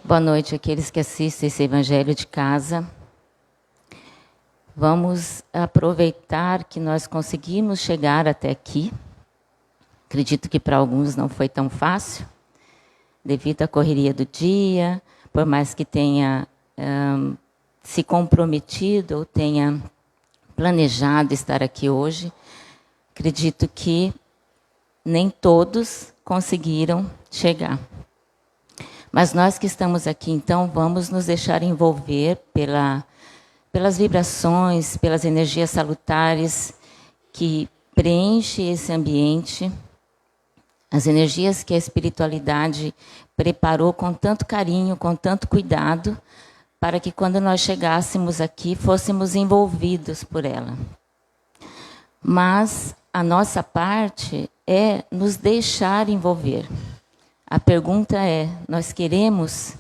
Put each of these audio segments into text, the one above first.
Boa noite àqueles que assistem esse Evangelho de casa. Vamos aproveitar que nós conseguimos chegar até aqui. Acredito que para alguns não foi tão fácil, devido à correria do dia, por mais que tenha se comprometido ou tenha planejado estar aqui hoje. Acredito que nem todos conseguiram chegar. Mas nós que estamos aqui, então, vamos nos deixar envolver pelas vibrações, pelas energias salutares que preenchem esse ambiente, as energias que a espiritualidade preparou com tanto carinho, com tanto cuidado, para que quando nós chegássemos aqui, fôssemos envolvidos por ela. Mas a nossa parte é nos deixar envolver. A pergunta é, nós queremos,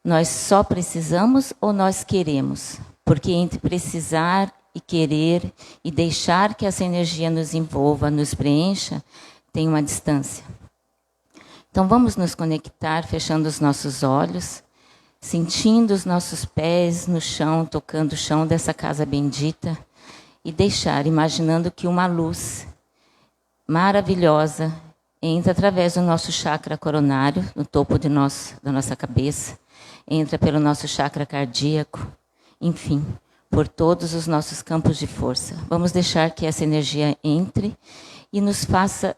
nós só precisamos ou nós queremos? Porque entre precisar e querer e deixar que essa energia nos envolva, nos preencha, tem uma distância. Então vamos nos conectar, fechando os nossos olhos, sentindo os nossos pés no chão, tocando o chão dessa casa bendita, e deixar, imaginando que uma luz maravilhosa entra através do nosso chakra coronário, no topo da nossa cabeça, entra pelo nosso chakra cardíaco, enfim, por todos os nossos campos de força. Vamos deixar que essa energia entre e nos faça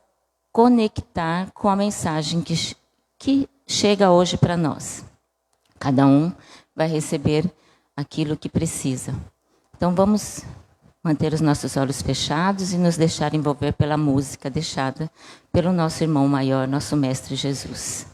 conectar com a mensagem que chega hoje para nós. Cada um vai receber aquilo que precisa. Então vamos manter os nossos olhos fechados e nos deixar envolver pela música deixada pelo nosso irmão maior, nosso Mestre Jesus.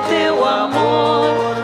Teu amor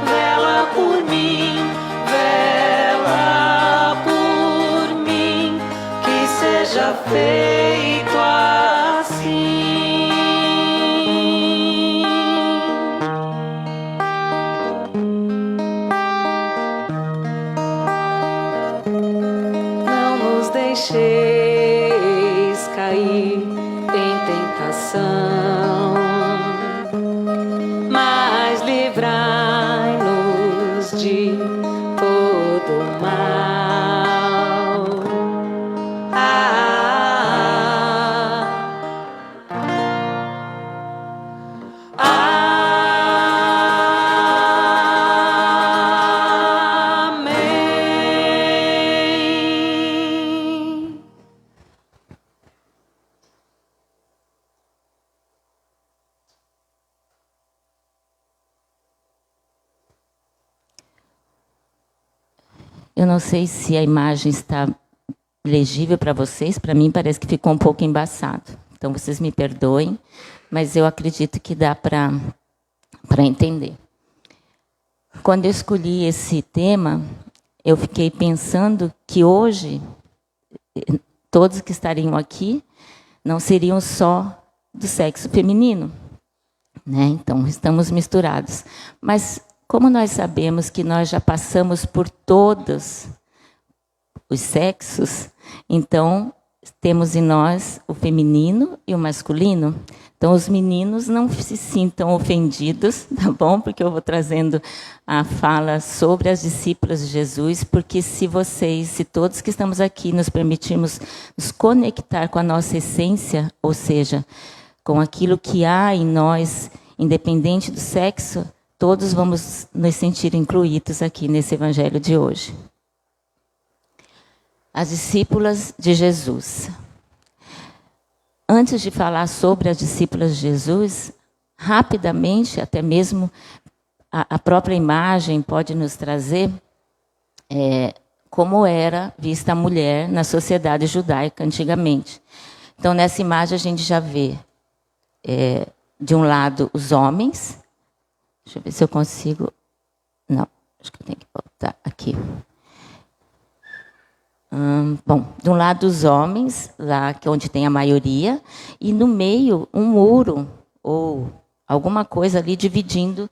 Eu não sei se a imagem está legível para vocês, para mim parece que ficou um pouco embaçado. Então, vocês me perdoem, mas eu acredito que dá para entender. Quando eu escolhi esse tema, eu fiquei pensando que hoje, todos que estariam aqui, não seriam só do sexo feminino, né? Então, estamos misturados. Mas, como nós sabemos que nós já passamos por todos os sexos, então, temos em nós o feminino e o masculino. Então, os meninos não se sintam ofendidos, tá bom? Porque eu vou trazendo a fala sobre as discípulas de Jesus, porque se todos que estamos aqui nos permitirmos nos conectar com a nossa essência, ou seja, com aquilo que há em nós, independente do sexo, todos vamos nos sentir incluídos aqui nesse evangelho de hoje. As discípulas de Jesus. Antes de falar sobre as discípulas de Jesus, rapidamente, até mesmo a própria imagem pode nos trazer como era vista a mulher na sociedade judaica antigamente. Então, nessa imagem, a gente já vê, de um lado, os homens. Deixa eu ver se eu consigo. Não, acho que eu tenho que voltar aqui. Bom, de um lado os homens, lá que é onde tem a maioria, e no meio um muro, ou alguma coisa ali dividindo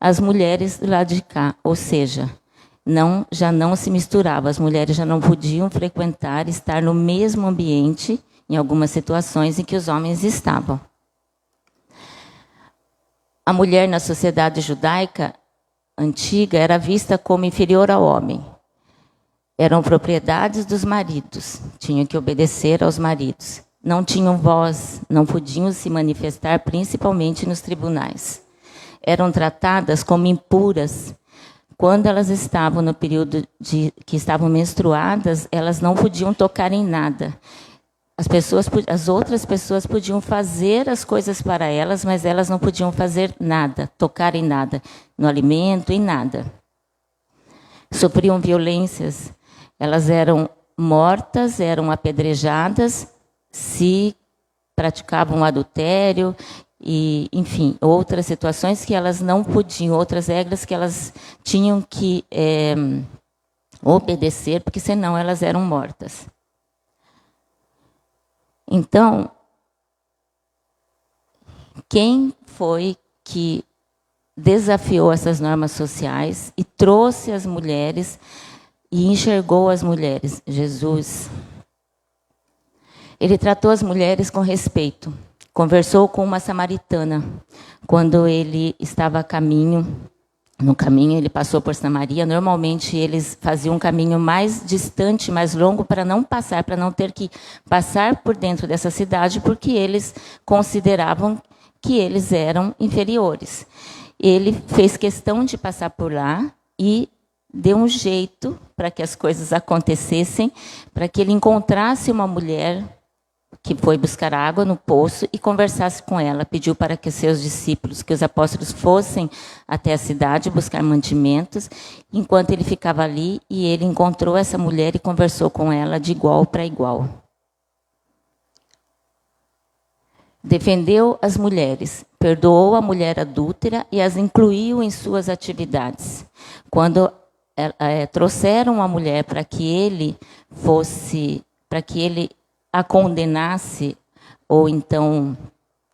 as mulheres do lado de cá. Ou seja, já não se misturava, as mulheres já não podiam frequentar, estar no mesmo ambiente, em algumas situações em que os homens estavam. A mulher na sociedade judaica antiga era vista como inferior ao homem. Eram propriedades dos maridos, tinham que obedecer aos maridos. Não tinham voz, não podiam se manifestar, principalmente nos tribunais. Eram tratadas como impuras. Quando elas estavam no período que estavam menstruadas, elas não podiam tocar em nada. As outras pessoas podiam fazer as coisas para elas, mas elas não podiam fazer nada, tocar em nada, no alimento, em nada. Sofriam violências. Elas eram mortas, eram apedrejadas, se praticavam adultério e, enfim, outras situações que elas não podiam, outras regras que elas tinham que obedecer, porque senão elas eram mortas. Então, quem foi que desafiou essas normas sociais e trouxe as mulheres e enxergou as mulheres? Jesus. Ele tratou as mulheres com respeito. Conversou com uma samaritana. Quando ele estava no caminho ele passou por Samaria. Normalmente eles faziam um caminho mais distante, mais longo, para não ter que passar por dentro dessa cidade, porque eles consideravam que eles eram inferiores. Ele fez questão de passar por lá e deu um jeito para que as coisas acontecessem, para que ele encontrasse uma mulher que foi buscar água no poço e conversasse com ela. Pediu para que seus discípulos, que os apóstolos, fossem até a cidade buscar mantimentos, enquanto ele ficava ali, e ele encontrou essa mulher e conversou com ela de igual para igual. Defendeu as mulheres, perdoou a mulher adúltera e as incluiu em suas atividades. Quando trouxeram a mulher para que ele a condenasse, ou então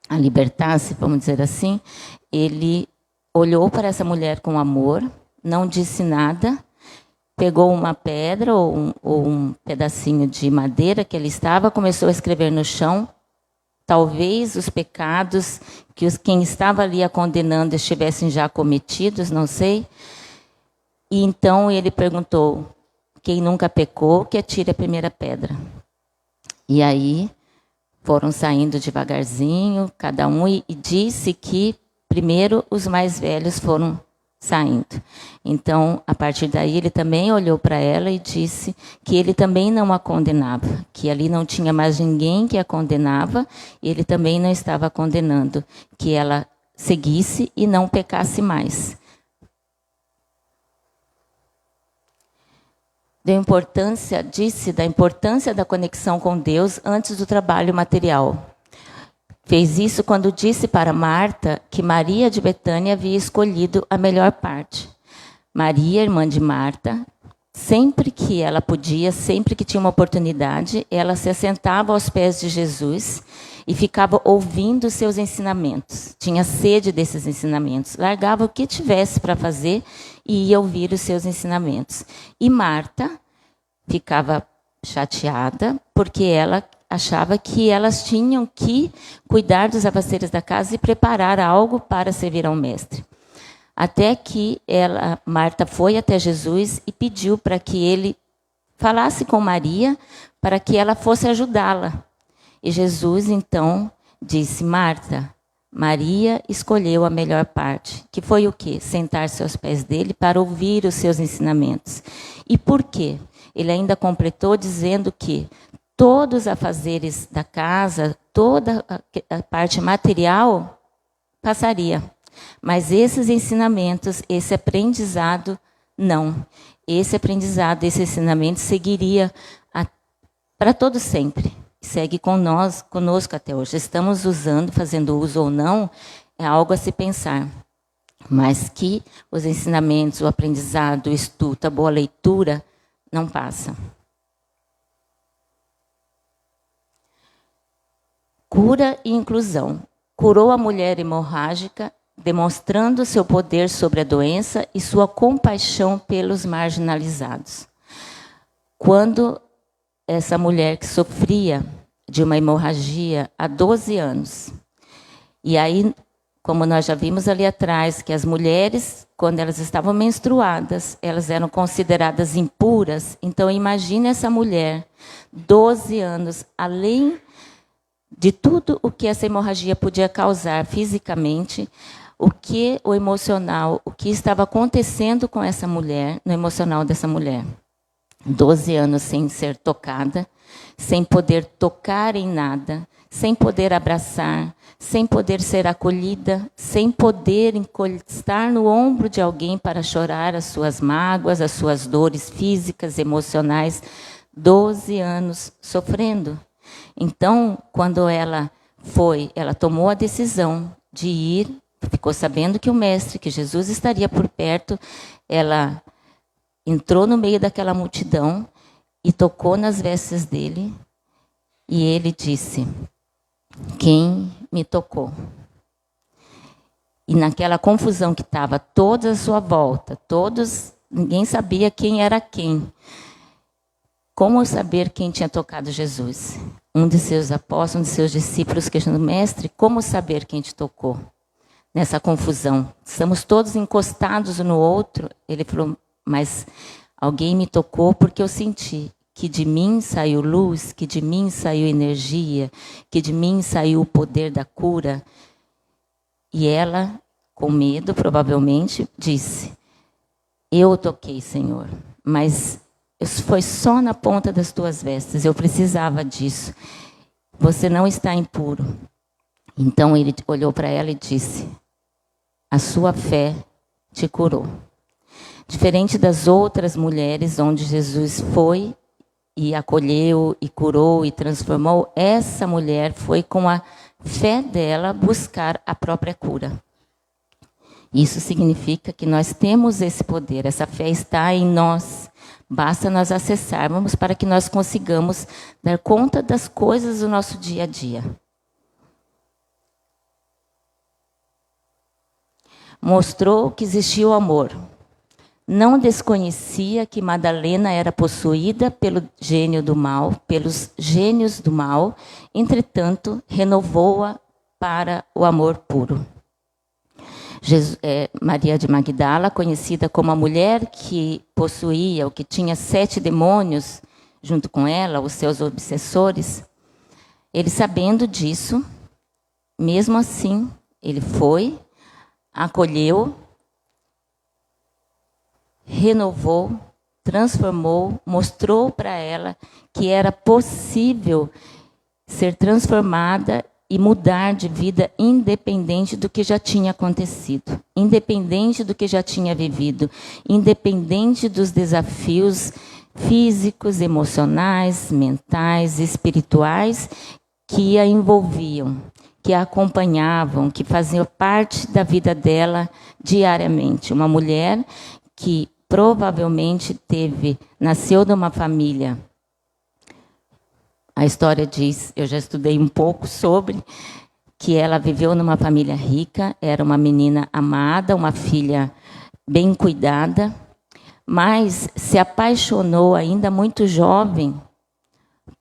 a libertasse, vamos dizer assim, ele olhou para essa mulher com amor, não disse nada, pegou uma pedra ou um pedacinho de madeira que ele estava, começou a escrever no chão, talvez os pecados que quem estava ali a condenando estivessem já cometidos, não sei. E então ele perguntou: quem nunca pecou, que atire a primeira pedra. E aí foram saindo devagarzinho, cada um, e disse que primeiro os mais velhos foram saindo. Então, a partir daí, ele também olhou para ela e disse que ele também não a condenava, que ali não tinha mais ninguém que a condenava, e ele também não estava condenando, que ela seguisse e não pecasse mais. disse da importância da conexão com Deus antes do trabalho material. Fez isso quando disse para Marta que Maria de Betânia havia escolhido a melhor parte. Maria, irmã de Marta, sempre que ela podia, sempre que tinha uma oportunidade, ela se assentava aos pés de Jesus e ficava ouvindo os seus ensinamentos. Tinha sede desses ensinamentos. Largava o que tivesse para fazer e ia ouvir os seus ensinamentos. E Marta ficava chateada porque ela achava que elas tinham que cuidar dos afazeres da casa e preparar algo para servir ao mestre. Até que Marta foi até Jesus e pediu para que ele falasse com Maria para que ela fosse ajudá-la. E Jesus, então, disse: Marta, Maria escolheu a melhor parte, que foi o quê? Sentar-se aos pés dele para ouvir os seus ensinamentos. E por quê? Ele ainda completou dizendo que todos os afazeres da casa, toda a parte material passaria. Mas esses ensinamentos, esse aprendizado, não. Esse aprendizado, esse ensinamento seguiria para todo sempre. Segue conosco até hoje. Estamos usando, fazendo uso ou não, é algo a se pensar. Mas que os ensinamentos, o aprendizado, o estudo, a boa leitura, não passa. Cura e inclusão. Curou a mulher hemorrágica, demonstrando seu poder sobre a doença e sua compaixão pelos marginalizados. Quando essa mulher que sofria de uma hemorragia há 12 anos, e aí, como nós já vimos ali atrás, que as mulheres, quando elas estavam menstruadas, elas eram consideradas impuras. Então, imagine essa mulher, 12 anos, além de tudo o que essa hemorragia podia causar fisicamente, o emocional, o que estava acontecendo com essa mulher, no emocional dessa mulher. 12 anos sem ser tocada, sem poder tocar em nada, sem poder abraçar, sem poder ser acolhida, sem poder encostar no ombro de alguém para chorar as suas mágoas, as suas dores físicas, emocionais. 12 anos sofrendo. Então, quando ela tomou a decisão de ir, ficou sabendo que o mestre, que Jesus estaria por perto, ela entrou no meio daquela multidão e tocou nas vestes dele, e ele disse: quem me tocou? E naquela confusão que estava toda à sua volta, ninguém sabia quem era quem. Como saber quem tinha tocado Jesus? Um de seus apóstolos, um de seus discípulos questionou: mestre, como saber quem te tocou? Nessa confusão, estamos todos encostados um no outro. Ele falou: mas alguém me tocou porque eu senti que de mim saiu luz, que de mim saiu energia, que de mim saiu o poder da cura. E ela, com medo, provavelmente, disse: eu toquei, Senhor, mas foi só na ponta das tuas vestes, eu precisava disso. Você não está impuro. Então ele olhou para ela e disse: a sua fé te curou. Diferente das outras mulheres onde Jesus foi e acolheu, e curou, e transformou, essa mulher foi com a fé dela buscar a própria cura. Isso significa que nós temos esse poder, essa fé está em nós. Basta nós acessarmos para que nós consigamos dar conta das coisas do nosso dia a dia. Mostrou que existia o amor. Não desconhecia que Madalena era possuída pelo gênio do mal, pelos gênios do mal, entretanto, renovou-a para o amor puro. Maria de Magdala, conhecida como a mulher que possuía, ou que tinha 7 demônios junto com ela, os seus obsessores, ele, sabendo disso, mesmo assim, ele foi, acolheu, renovou, transformou, mostrou para ela que era possível ser transformada e mudar de vida independente do que já tinha acontecido, independente do que já tinha vivido, independente dos desafios físicos, emocionais, mentais, espirituais, que a envolviam, que a acompanhavam, que faziam parte da vida dela diariamente. Uma mulher que provavelmente nasceu numa família. A história diz, eu já estudei um pouco sobre, que ela viveu numa família rica, era uma menina amada, uma filha bem cuidada, mas se apaixonou ainda muito jovem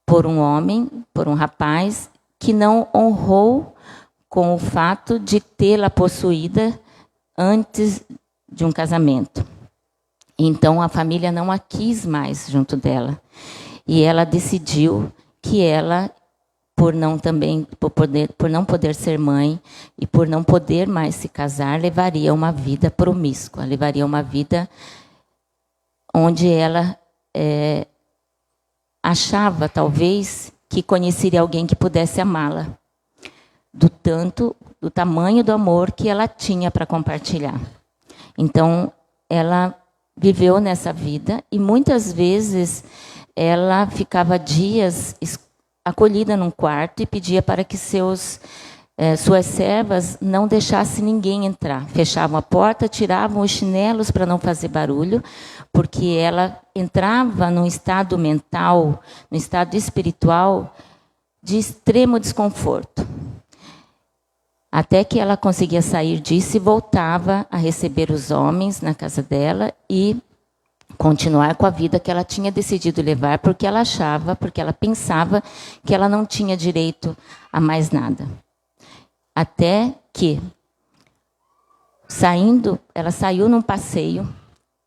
por um homem, por um rapaz, que não honrou com o fato de tê-la possuída antes de um casamento. Então a família não a quis mais junto dela. E ela decidiu que ela, por não poder ser mãe e por não poder mais se casar, levaria uma vida promíscua, levaria uma vida onde ela achava, talvez, que conheceria alguém que pudesse amá-la, do tamanho do amor que ela tinha para compartilhar. Então, ela viveu nessa vida e muitas vezes ela ficava dias acolhida num quarto e pedia para que suas servas não deixassem ninguém entrar. Fechavam a porta, tiravam os chinelos para não fazer barulho, porque ela entrava num estado mental, num estado espiritual de extremo desconforto. Até que ela conseguia sair disso e voltava a receber os homens na casa dela e continuar com a vida que ela tinha decidido levar, porque ela pensava que ela não tinha direito a mais nada. Até que, ela saiu num passeio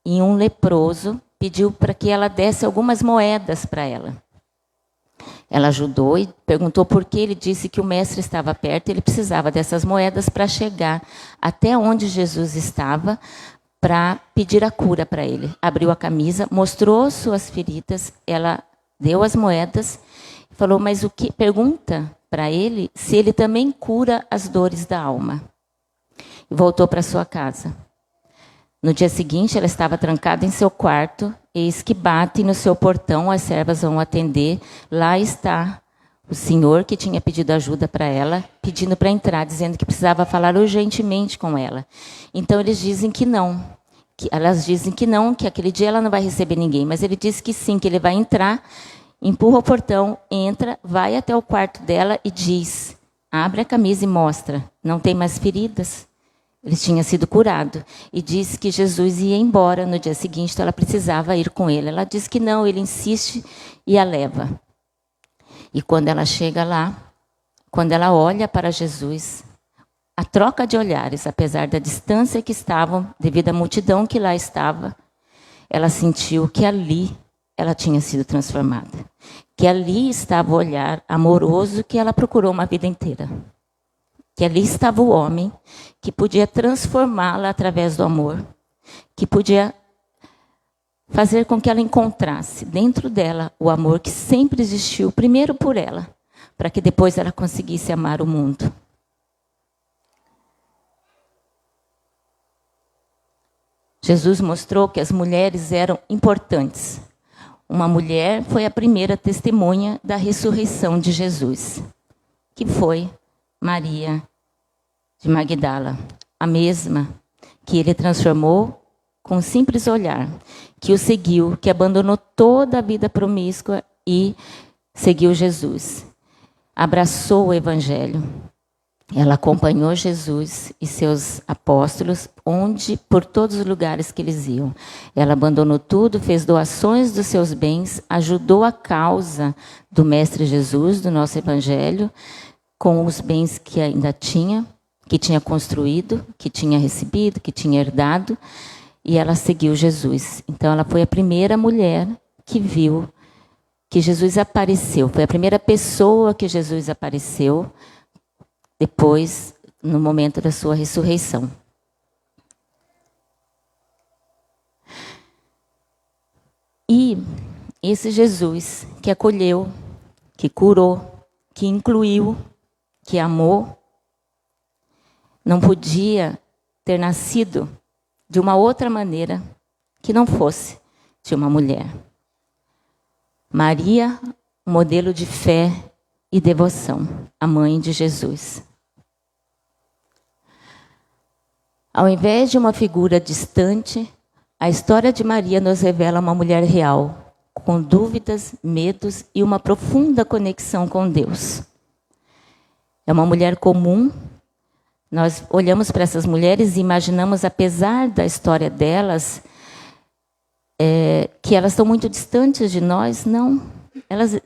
e um leproso pediu para que ela desse algumas moedas para ela. Ela ajudou e perguntou por que. Ele disse que o mestre estava perto e ele precisava dessas moedas para chegar até onde Jesus estava, para pedir a cura para ele. Abriu a camisa, mostrou suas feridas, ela deu as moedas, falou, mas pergunta para ele se ele também cura as dores da alma. E voltou para sua casa. No dia seguinte, ela estava trancada em seu quarto, eis que bate no seu portão, as servas vão atender, lá está o senhor que tinha pedido ajuda para ela, pedindo para entrar, dizendo que precisava falar urgentemente com ela. Então eles dizem que não, elas dizem que não, que aquele dia ela não vai receber ninguém, mas ele disse que sim, que ele vai entrar, empurra o portão, entra, vai até o quarto dela e diz, abre a camisa e mostra, não tem mais feridas. Ele tinha sido curado. E disse que Jesus ia embora no dia seguinte, então ela precisava ir com ele. Ela diz que não, ele insiste e a leva. E quando ela chega lá, quando ela olha para Jesus, a troca de olhares, apesar da distância que estavam, devido à multidão que lá estava, ela sentiu que ali ela tinha sido transformada. Que ali estava o olhar amoroso que ela procurou uma vida inteira. Que ali estava o homem que podia transformá-la através do amor, que podia fazer com que ela encontrasse dentro dela o amor que sempre existiu, primeiro por ela, para que depois ela conseguisse amar o mundo. Jesus mostrou que as mulheres eram importantes. Uma mulher foi a primeira testemunha da ressurreição de Jesus, que foi Maria de Magdala, a mesma que ele transformou com um simples olhar, que o seguiu, que abandonou toda a vida promíscua e seguiu Jesus. Abraçou o Evangelho. Ela acompanhou Jesus e seus apóstolos por todos os lugares que eles iam. Ela abandonou tudo, fez doações dos seus bens, ajudou a causa do Mestre Jesus, do nosso Evangelho, com os bens que ainda tinha, que tinha construído, que tinha recebido, que tinha herdado, e ela seguiu Jesus. Então, ela foi a primeira mulher que viu que Jesus apareceu. Foi a primeira pessoa que Jesus apareceu depois, no momento da sua ressurreição. E esse Jesus que acolheu, que curou, que incluiu, que amou, não podia ter nascido de uma outra maneira que não fosse de uma mulher. Maria, um modelo de fé e devoção, a mãe de Jesus. Ao invés de uma figura distante, a história de Maria nos revela uma mulher real, com dúvidas, medos e uma profunda conexão com Deus. É uma mulher comum. Nós olhamos para essas mulheres e imaginamos, apesar da história delas, que elas estão muito distantes de nós. Não, elas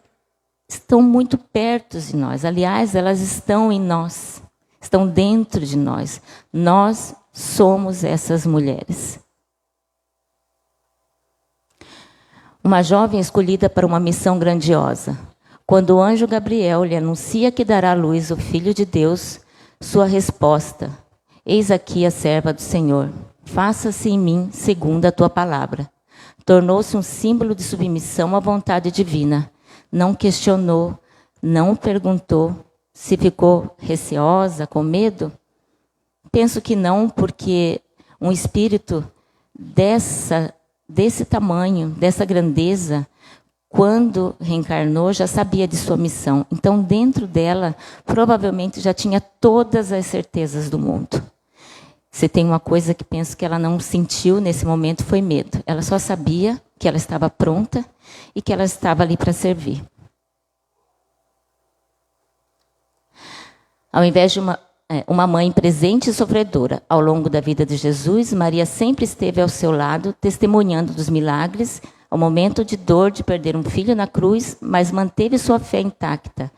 estão muito perto de nós. Aliás, elas estão em nós, estão dentro de nós. Nós somos essas mulheres. Uma jovem escolhida para uma missão grandiosa. Quando o anjo Gabriel lhe anuncia que dará à luz o Filho de Deus, sua resposta: eis aqui a serva do Senhor, faça-se em mim segundo a tua palavra. Tornou-se um símbolo de submissão à vontade divina. Não questionou, não perguntou se ficou receosa, com medo. Penso que não, porque um espírito desse tamanho, dessa grandeza, quando reencarnou, já sabia de sua missão. Então, dentro dela, provavelmente já tinha todas as certezas do mundo. Se tem uma coisa que penso que ela não sentiu nesse momento, foi medo. Ela só sabia que ela estava pronta e que ela estava ali para servir. Ao invés de uma mãe presente e sofredora, ao longo da vida de Jesus, Maria sempre esteve ao seu lado, testemunhando dos milagres, ao momento de dor de perder um filho na cruz, mas manteve sua fé intacta.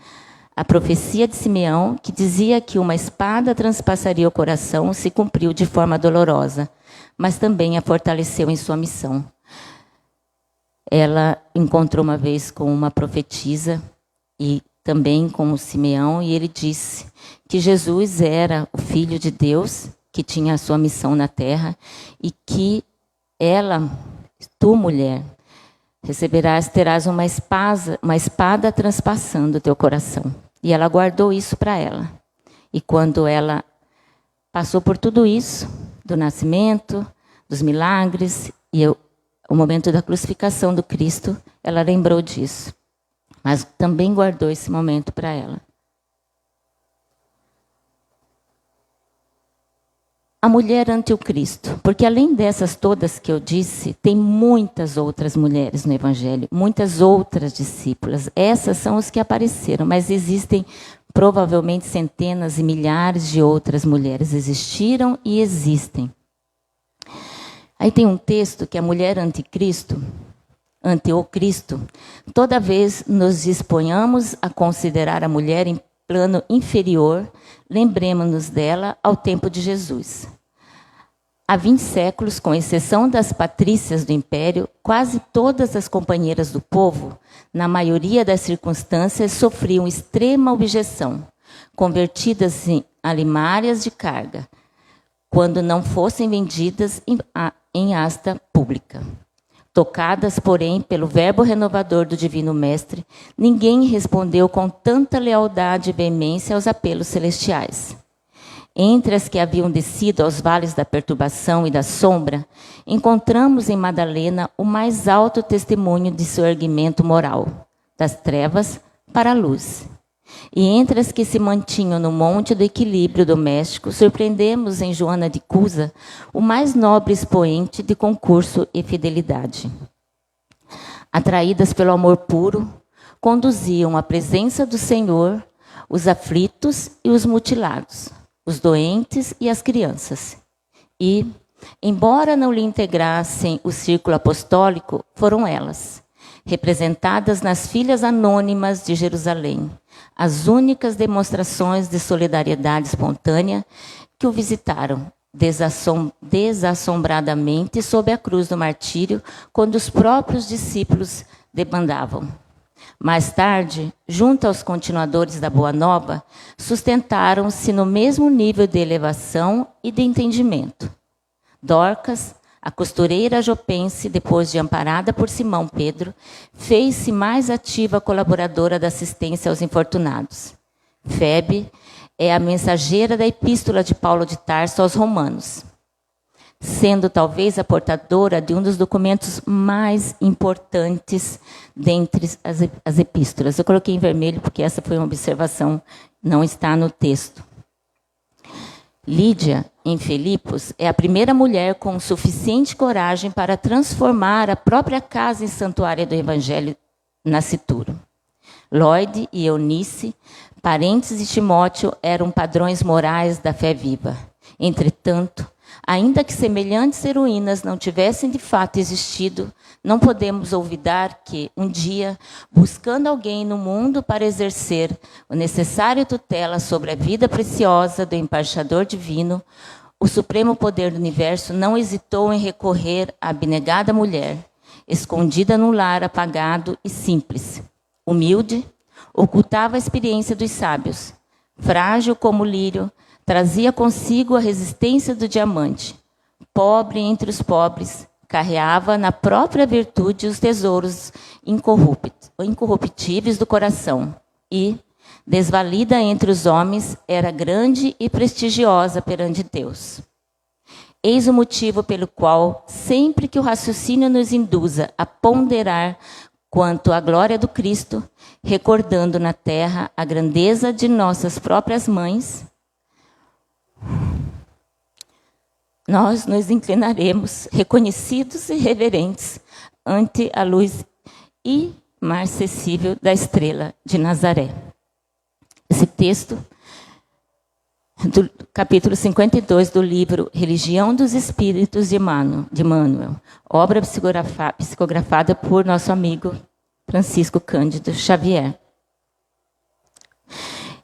A profecia de Simeão, que dizia que uma espada transpassaria o coração, se cumpriu de forma dolorosa, mas também a fortaleceu em sua missão. Ela encontrou uma vez com uma profetisa e também com o Simeão, e ele disse que Jesus era o Filho de Deus, que tinha a sua missão na terra, e que ela, tu mulher, terás uma espada transpassando o teu coração. E ela guardou isso para ela. E quando ela passou por tudo isso, do nascimento, dos milagres, e o momento da crucificação do Cristo, ela lembrou disso. Mas também guardou esse momento para ela. A mulher ante o Cristo, porque além dessas todas que eu disse, tem muitas outras mulheres no Evangelho, muitas outras discípulas. Essas são as que apareceram, mas existem provavelmente centenas e milhares de outras mulheres. Existiram e existem. Aí tem um texto que a mulher ante Cristo, ante o Cristo, toda vez nos disponhamos a considerar a mulher em plano inferior, lembremos-nos dela ao tempo de Jesus. Há 20 séculos, com exceção das patrícias do Império, quase todas as companheiras do povo, na maioria das circunstâncias, sofriam extrema objeção, convertidas em alimárias de carga, quando não fossem vendidas em asta pública. Tocadas, porém, pelo verbo renovador do Divino Mestre, ninguém respondeu com tanta lealdade e veemência aos apelos celestiais. Entre as que haviam descido aos vales da perturbação e da sombra, encontramos em Madalena o mais alto testemunho de seu erguimento moral, das trevas para a luz. E entre as que se mantinham no monte do equilíbrio doméstico, surpreendemos em Joana de Cusa o mais nobre expoente de concurso e fidelidade. Atraídas pelo amor puro, conduziam à presença do Senhor os aflitos e os mutilados, os doentes e as crianças. E, embora não lhe integrassem o círculo apostólico, foram elas, representadas nas filhas anônimas de Jerusalém, as únicas demonstrações de solidariedade espontânea que o visitaram desassombradamente sob a cruz do martírio, quando os próprios discípulos debandavam. Mais tarde, junto aos continuadores da Boa Nova, sustentaram-se no mesmo nível de elevação e de entendimento. Dorcas, a costureira jopense, depois de amparada por Simão Pedro, fez-se mais ativa colaboradora da assistência aos infortunados. Febe é a mensageira da epístola de Paulo de Tarso aos Romanos. sendo talvez a portadora de um dos documentos mais importantes dentre as epístolas. Eu coloquei em vermelho porque essa foi uma observação, não está no texto. Lídia, em Filipos, é a primeira mulher com suficiente coragem para transformar a própria casa em santuário do Evangelho nascituro. Lloyd e Eunice, parentes de Timóteo, eram padrões morais da fé viva. Entretanto, ainda que semelhantes heroínas não tivessem de fato existido, não podemos olvidar que, um dia, buscando alguém no mundo para exercer o necessário tutela sobre a vida preciosa do embaixador divino, o supremo poder do universo não hesitou em recorrer à abnegada mulher, escondida num lar apagado e simples. Humilde, ocultava a experiência dos sábios. Frágil como o lírio, trazia consigo a resistência do diamante. Pobre entre os pobres, carreava na própria virtude os tesouros incorruptíveis do coração. E, desvalida entre os homens, era grande e prestigiosa perante Deus. Eis o motivo pelo qual, sempre que o raciocínio nos induza a ponderar quanto à glória do Cristo, recordando na terra a grandeza de nossas próprias mães, nós nos inclinaremos, reconhecidos e reverentes, ante a luz imarcessível da estrela de Nazaré. Esse texto, do capítulo 52 do livro Religião dos Espíritos de Emmanuel, obra psicografada por nosso amigo Francisco Cândido Xavier.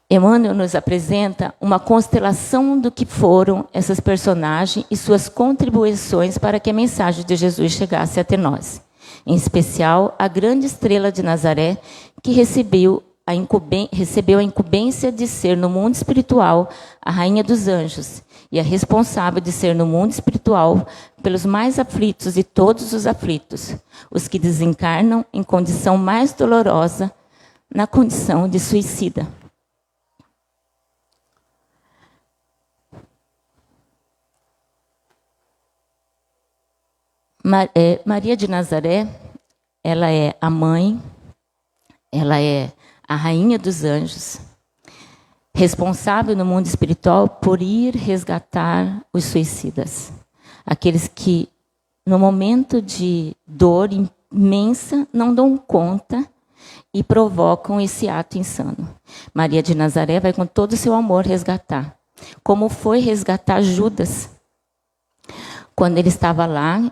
Emmanuel nos apresenta uma constelação do que foram essas personagens e suas contribuições para que a mensagem de Jesus chegasse até nós. Em especial, a grande estrela de Nazaré, que recebeu a incumbência de ser no mundo espiritual a rainha dos anjos e a responsável de ser no mundo espiritual pelos mais aflitos de todos os aflitos, os que desencarnam em condição mais dolorosa, na condição de suicida. Maria de Nazaré, ela é a mãe, ela é a rainha dos anjos, responsável no mundo espiritual por ir resgatar os suicidas. Aqueles que, no momento de dor imensa, não dão conta e provocam esse ato insano. Maria de Nazaré vai com todo o seu amor resgatar. Como foi resgatar Judas? Quando ele estava lá,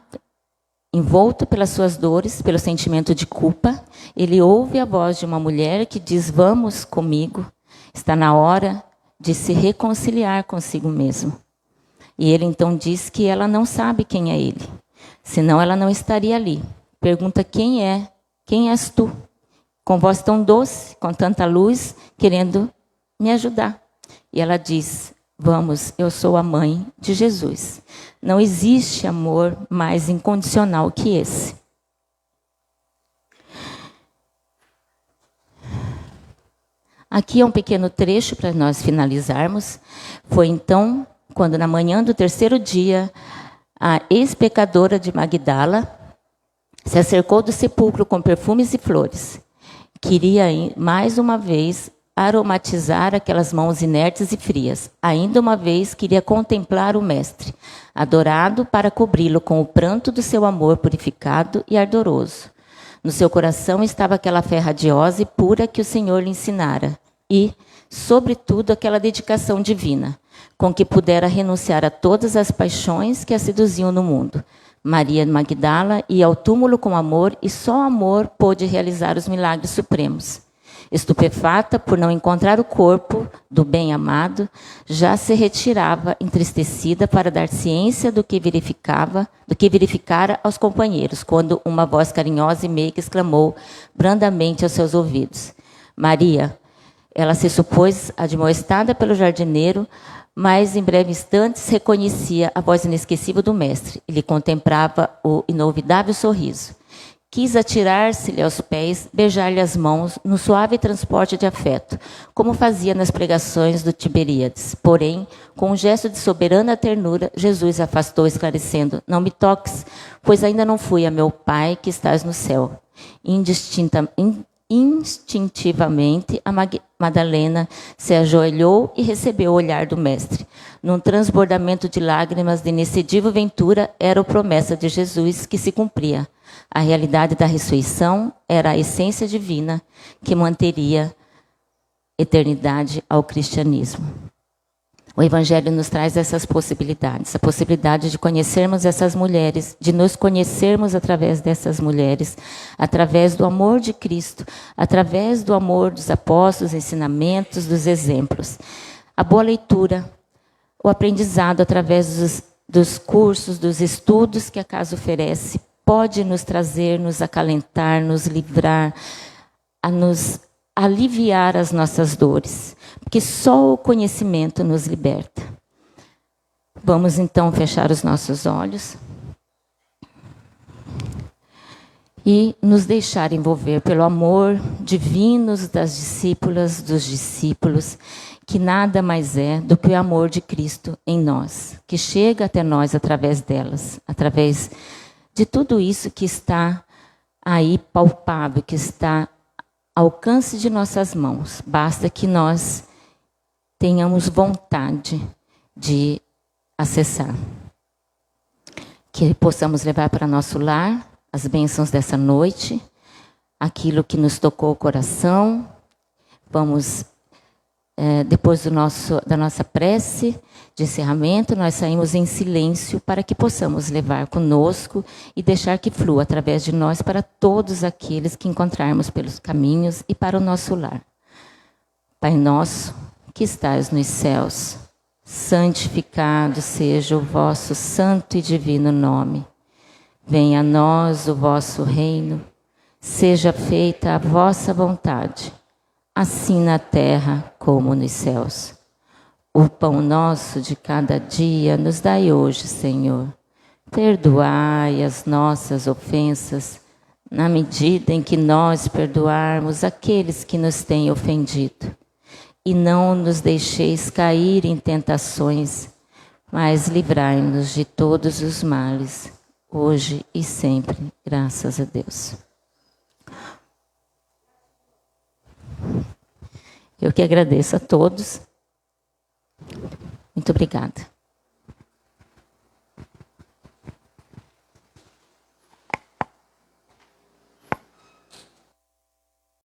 envolto pelas suas dores, pelo sentimento de culpa, ele ouve a voz de uma mulher que diz: vamos comigo, está na hora de se reconciliar consigo mesmo. E ele então diz que ela não sabe quem é ele, senão ela não estaria ali. Pergunta: quem é? Quem és tu? Com voz tão doce, com tanta luz, querendo me ajudar. E ela diz: vamos, eu sou a mãe de Jesus. Não existe amor mais incondicional que esse. Aqui é um pequeno trecho para nós finalizarmos. Foi então, quando na manhã do terceiro dia, a ex-pecadora de Magdala se acercou do sepulcro com perfumes e flores. Queria, mais uma vez, aromatizar aquelas mãos inertes e frias. Ainda uma vez queria contemplar o Mestre, adorado para cobri-lo com o pranto do seu amor purificado e ardoroso. No seu coração estava aquela fé radiosa e pura que o Senhor lhe ensinara e, sobretudo, aquela dedicação divina, com que pudera renunciar a todas as paixões que a seduziam no mundo. Maria Magdala ia ao túmulo com amor e só amor pôde realizar os milagres supremos. Estupefata por não encontrar o corpo do bem-amado, já se retirava entristecida para dar ciência do que verificara aos companheiros, quando uma voz carinhosa e meiga exclamou brandamente aos seus ouvidos: Maria. Ela se supôs admoestada pelo jardineiro, mas em breve instantes reconhecia a voz inesquecível do mestre. Ele contemplava o inolvidável sorriso. Quis atirar-se-lhe aos pés, beijar-lhe as mãos, no suave transporte de afeto, como fazia nas pregações do Tiberíades. Porém, com um gesto de soberana ternura, Jesus afastou, esclarecendo: não me toques, pois ainda não fui a meu Pai que estás no céu. Instintivamente, a Madalena se ajoelhou e recebeu o olhar do mestre. Num transbordamento de lágrimas de inexcedível ventura, era a promessa de Jesus que se cumpria. A realidade da ressurreição era a essência divina que manteria eternidade ao cristianismo. O Evangelho nos traz essas possibilidades, a possibilidade de conhecermos essas mulheres, de nos conhecermos através dessas mulheres, através do amor de Cristo, através do amor dos apóstolos, ensinamentos, dos exemplos. A boa leitura, o aprendizado através dos cursos, dos estudos que a casa oferece, pode nos trazer, nos acalentar, nos livrar, a nos aliviar as nossas dores, porque só o conhecimento nos liberta. Vamos então fechar os nossos olhos e nos deixar envolver pelo amor divino das discípulas, dos discípulos, que nada mais é do que o amor de Cristo em nós, que chega até nós através delas, através de tudo isso que está aí palpável, que está ao alcance de nossas mãos. Basta que nós tenhamos vontade de acessar. Que possamos levar para nosso lar as bênçãos dessa noite, aquilo que nos tocou o coração. Vamos, depois da nossa prece de encerramento, nós saímos em silêncio para que possamos levar conosco e deixar que flua através de nós para todos aqueles que encontrarmos pelos caminhos e para o nosso lar. Pai nosso, que estás nos céus, santificado seja o vosso santo e divino nome. Venha a nós o vosso reino, seja feita a vossa vontade, assim na terra como nos céus. O pão nosso de cada dia nos dai hoje, Senhor. Perdoai as nossas ofensas, na medida em que nós perdoarmos aqueles que nos têm ofendido. E não nos deixeis cair em tentações, mas livrai-nos de todos os males, hoje e sempre, graças a Deus. Eu que agradeço a todos. Muito obrigada.